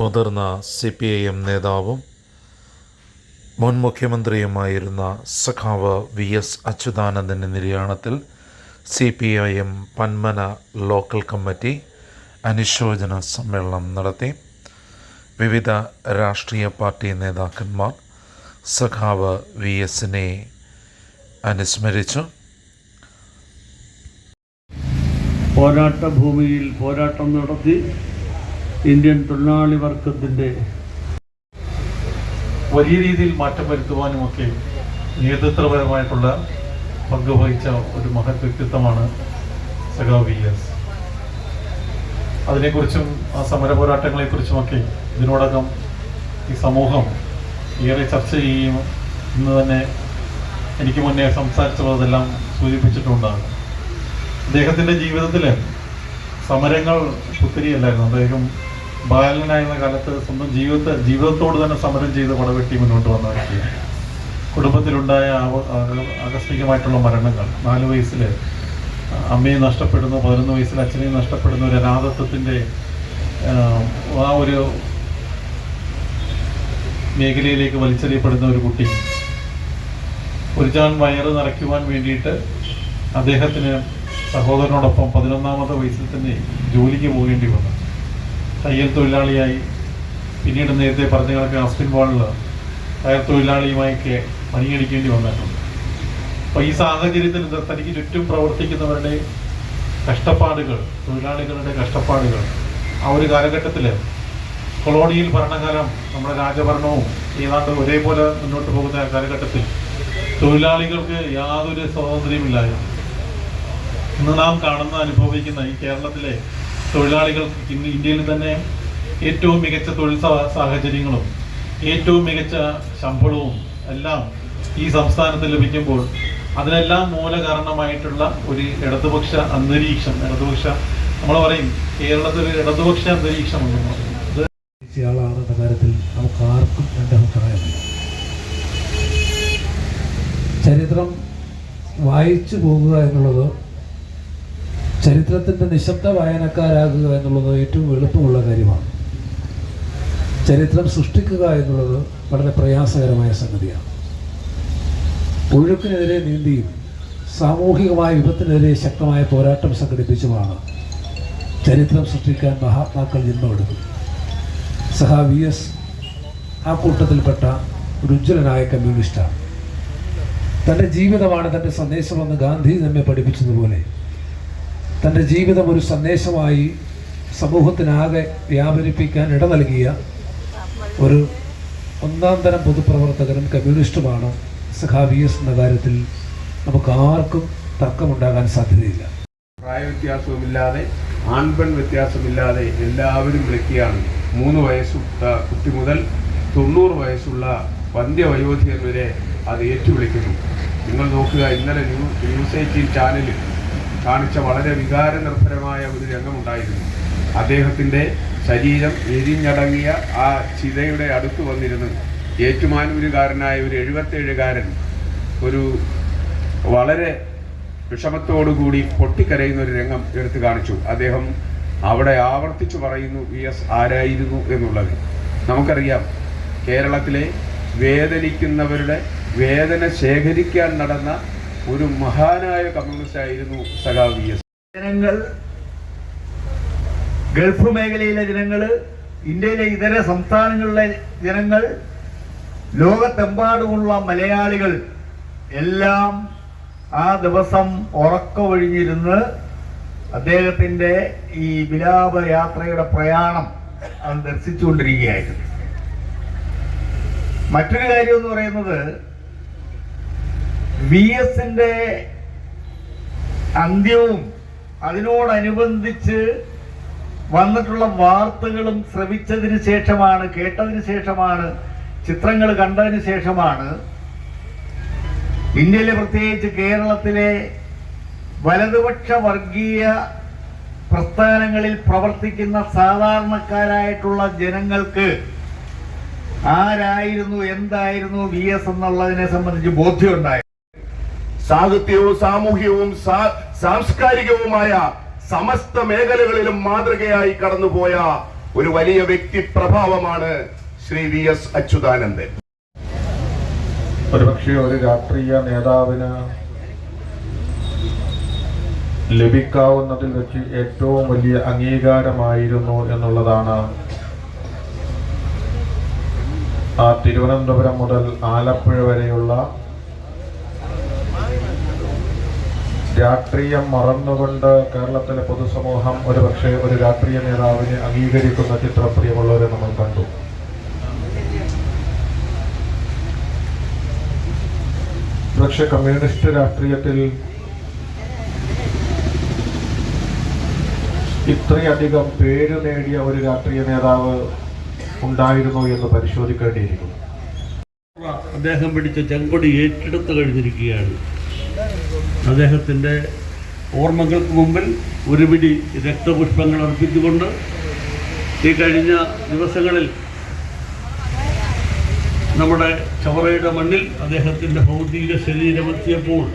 മുതിർന്ന CPIM നേതാവും മുൻ മുഖ്യമന്ത്രിയുമായിരുന്ന സഖാവ് VS അച്യുതാനന്ദൻ്റെ നിര്യാണത്തിൽ CPIM പന്മന ലോക്കൽ കമ്മിറ്റി അനുശോചന സമ്മേളനം നടത്തി. വിവിധ രാഷ്ട്രീയ പാർട്ടി നേതാക്കന്മാർ സഖാവ് VSനെ അനുസ്മരിച്ചു. പോരാട്ട ഭൂമിയിൽ പോരാട്ടം നടത്തി ഇന്ത്യൻ തൊഴിലാളി വർഗത്തിൻ്റെ വലിയ രീതിയിൽ മാറ്റം വരുത്തുവാനുമൊക്കെ നേതൃത്വപരമായിട്ടുള്ള പങ്കുവഹിച്ച ഒരു മഹത് വ്യക്തിത്വമാണ് സഖാവ് VS. അതിനെക്കുറിച്ചും ആ സമര പോരാട്ടങ്ങളെക്കുറിച്ചുമൊക്കെ ഇതിനോടകം ഈ സമൂഹം ഏറെ ചർച്ച ചെയ്യുകയും ഇന്ന് തന്നെ എനിക്ക് മുന്നേ സംസാരിച്ചതെല്ലാം സൂചിപ്പിച്ചിട്ടുണ്ടാകും. അദ്ദേഹത്തിൻ്റെ ജീവിതത്തിൽ സമരങ്ങൾ ഒത്തിരിയല്ലായിരുന്നു. അദ്ദേഹം ബാലനായിരുന്ന കാലത്ത് സ്വന്തം ജീവിതത്തോട് തന്നെ സമരം ചെയ്ത് പടവെട്ടി മുന്നോട്ട് വന്ന വ്യക്തിയാണ്. കുടുംബത്തിലുണ്ടായ ആകസ്മികമായിട്ടുള്ള മരണങ്ങൾ, 4 വയസ്സിൽ അമ്മയെ നഷ്ടപ്പെടുന്നു, 11 വയസ്സിൽ അച്ഛനെയും നഷ്ടപ്പെടുന്ന ഒരു അനാഥത്വത്തിൻ്റെ ആ ഒരു മേഖലയിലേക്ക് വലിച്ചെറിയപ്പെടുന്ന ഒരു കുട്ടി. ഒരു ചാൺ വയറ് നിറയ്ക്കുവാൻ വേണ്ടിയിട്ട് അദ്ദേഹത്തിന് സഹോദരനോടൊപ്പം 11ാമത്തെ വയസ്സിൽ തന്നെ ജോലിക്ക് പോകേണ്ടി വന്നു. തയ്യൽ തൊഴിലാളിയായി, പിന്നീട് നേരത്തെ പറഞ്ഞ കണക്ക് ആസ്പിൻവാളിൽ ടയർ തൊഴിലാളിയുമായൊക്കെ പണിയെടുക്കേണ്ടി വന്നിട്ടുണ്ട്. അപ്പോൾ ഈ സാഹചര്യത്തിൽ തനിക്ക് ചുറ്റും പ്രവർത്തിക്കുന്നവരുടെ കഷ്ടപ്പാടുകൾ, തൊഴിലാളികളുടെ കഷ്ടപ്പാടുകൾ, ആ ഒരു കാലഘട്ടത്തിൽ കൊളോണിയൽ ഭരണകാലം, നമ്മുടെ രാജഭരണവും ഏതാണ്ട് ഒരേപോലെ മുന്നോട്ട് പോകുന്ന കാലഘട്ടത്തിൽ തൊഴിലാളികൾക്ക് യാതൊരു സ്വാതന്ത്ര്യമില്ലായിരുന്നു. ഇന്ന് നാം അനുഭവിക്കുന്ന ഈ കേരളത്തിലെ തൊഴിലാളികൾക്ക് ഇന്ന് ഇന്ത്യയിൽ തന്നെ ഏറ്റവും മികച്ച തൊഴിൽ സാഹചര്യങ്ങളും ഏറ്റവും മികച്ച ശമ്പളവും എല്ലാം ഈ സംസ്ഥാനത്ത് ലഭിക്കുമ്പോൾ അതിനെല്ലാം മൂലകാരണമായിട്ടുള്ള ഒരു ഇടതുപക്ഷ അന്തരീക്ഷം, നമ്മൾ പറയും കേരളത്തിൽ ഒരു ഇടതുപക്ഷ അന്തരീക്ഷം ഉണ്ടെന്ന് പറയുന്നത് ആളാണെന്ന കാര്യത്തിൽ നമുക്ക് ആർക്കും എൻ്റെ അഭിപ്രായമില്ല. ചരിത്രം വായിച്ചു പോകുക എന്നുള്ളത്, ചരിത്രത്തിൻ്റെ നിശബ്ദ വായനക്കാരാകുക എന്നുള്ളത് ഏറ്റവും എളുപ്പമുള്ള കാര്യമാണ്. ചരിത്രം സൃഷ്ടിക്കുക എന്നുള്ളത് വളരെ പ്രയാസകരമായ സംഗതിയാണ്. ഒഴുക്കിനെതിരെ നീന്തിയും സാമൂഹികമായ വിപത്തിനെതിരെ ശക്തമായ പോരാട്ടം സംഘടിപ്പിച്ചുമാണ് ചരിത്രം സൃഷ്ടിക്കാൻ മഹാത്മാക്കൾ ജന്മമെടുക്കും. സഖാവ് VS ആ കൂട്ടത്തിൽപ്പെട്ട ഒരു ഉജ്ജ്വലനായ കമ്മ്യൂണിസ്റ്റാണ്. തൻ്റെ ജീവിതമാണ് തൻ്റെ സന്ദേശമെന്ന് ഗാന്ധി നമ്മെ പഠിപ്പിച്ചതുപോലെ തൻ്റെ ജീവിതം ഒരു സന്ദേശമായി സമൂഹത്തിനാകെ വ്യാപരിപ്പിക്കാൻ ഇട നൽകിയ ഒരു ഒന്നാം തരം പൊതുപ്രവർത്തകനും കമ്മ്യൂണിസ്റ്റുമാണ് സഖാവ് VS എന്ന കാര്യത്തിൽ നമുക്ക് ആർക്കും തർക്കമുണ്ടാകാൻ സാധ്യതയില്ല. പ്രായവ്യത്യാസവുമില്ലാതെ ആൺപെൺ വ്യത്യാസമില്ലാതെ എല്ലാവരും വിളിക്കുകയാണ്. 3 വയസ്സുള്ള കുട്ടി മുതൽ 90 വയസ്സുള്ള വന്ധ്യവയോധികർ വരെ അത് ഏറ്റുവിളിക്കുന്നു. നിങ്ങൾ നോക്കുക, ഇന്നലെ ന്യൂസ് 18 ചാനലിൽ കാണിച്ച വളരെ വികാരനിർഭരമായ ഒരു രംഗമുണ്ടായിരുന്നു. അദ്ദേഹത്തിൻ്റെ ശരീരം എരിഞ്ഞടങ്ങിയ ആ ചിതയുടെ അടുത്ത് വന്നിരുന്ന് ഏറ്റുമാനൂരുകാരനായ ഒരു 77കാരൻ ഒരു വളരെ വിഷമത്തോടുകൂടി പൊട്ടിക്കരയുന്ന ഒരു രംഗം എടുത്തു കാണിച്ചു. അദ്ദേഹം അവിടെ ആവർത്തിച്ചു പറയുന്നു VS ആരായിരുന്നു എന്നുള്ളത്. നമുക്കറിയാം, കേരളത്തിലെ വേദനിക്കുന്നവരുടെ വേദന ശേഖരിക്കാൻ നടന്ന ഒരു മഹാനായ കമ്മ്യൂണിസ്റ്റ് ആയിരുന്നു സഖാവ് VS. ജനങ്ങൾ, ഗൾഫ് മേഖലയിലെ ജനങ്ങൾ, ഇന്ത്യയിലെ ഇതര സംസ്ഥാനങ്ങളിലെ ജനങ്ങൾ, ലോകത്തെമ്പാടുമുള്ള മലയാളികൾ എല്ലാം ആ ദിവസം ഉറക്കമൊഴിഞ്ഞിരുന്ന് അദ്ദേഹത്തിൻ്റെ ഈ വിലാപയാത്രയുടെ പ്രയാണം അത് ദർശിച്ചുകൊണ്ടിരിക്കുകയായിരുന്നു. മറ്റൊരു കാര്യം എന്ന് പറയുന്നത്, VSന്റെ അന്ത്യവും അതിനോടനുബന്ധിച്ച് വന്നിട്ടുള്ള വാർത്തകളും ശ്രവിച്ചതിന് ശേഷമാണ്, കേട്ടതിന് ശേഷമാണ്, ചിത്രങ്ങൾ കണ്ടതിന് ശേഷമാണ് ഇന്ത്യയിലെ, പ്രത്യേകിച്ച് കേരളത്തിലെ വലതുപക്ഷ വർഗീയ പ്രസ്ഥാനങ്ങളിൽ പ്രവർത്തിക്കുന്ന സാധാരണക്കാരായിട്ടുള്ള ജനങ്ങൾക്ക് ആരായിരുന്നു, എന്തായിരുന്നു VS എന്നുള്ളതിനെ സംബന്ധിച്ച് ബോധ്യമുണ്ടായി. സാഹിത്യവും സാമൂഹ്യവും സാംസ്കാരികവുമായ സമസ്ത മേഖലകളിലും മാതൃകയായി കടന്നുപോയ ഒരു വലിയ വ്യക്തിപ്രഭാവമാണ് ശ്രീ VS അച്യുതാനന്ദൻ. ഒരുപക്ഷെ ഒരു രാഷ്ട്രീയ നേതാവിന് ലഭിക്കാവുന്നതിൽ വെച്ച് ഏറ്റവും വലിയ അംഗീകാരമായിരുന്നു എന്നുള്ളതാണ് ആ തിരുവനന്തപുരം മുതൽ ആലപ്പുഴ വരെയുള്ള രാഷ്ട്രീയം മറന്നുകൊണ്ട് കേരളത്തിലെ പൊതുസമൂഹം ഒരുപക്ഷെ ഒരു രാഷ്ട്രീയ നേതാവിനെ അംഗീകരിക്കുന്ന ചിത്രം പ്രിയമുള്ളവരെ നമ്മൾ കണ്ടു. പക്ഷെ കമ്മ്യൂണിസ്റ്റ് രാഷ്ട്രീയത്തിൽ ഇത്രയധികം പേര് നേടിയ ഒരു രാഷ്ട്രീയ നേതാവ് ഉണ്ടായിരുന്നു എന്ന് പരിശോധിക്കേണ്ടിയിരിക്കുന്നു. അദ്ദേഹം പിടിച്ച ചെങ്കൊടി ഏറ്റെടുത്തു കഴിഞ്ഞിരിക്കുകയാണ്. അദ്ദേഹത്തിൻ്റെ ഓർമ്മകൾക്ക് മുമ്പിൽ ഒരു പിടി രക്തപുഷ്പങ്ങൾ അർപ്പിച്ചുകൊണ്ട് ഈ കഴിഞ്ഞ ദിവസങ്ങളിൽ നമ്മുടെ ചവറയുടെ മണ്ണിൽ അദ്ദേഹത്തിൻ്റെ ഭൗതിക ശരീരമെത്തിയപ്പോൾ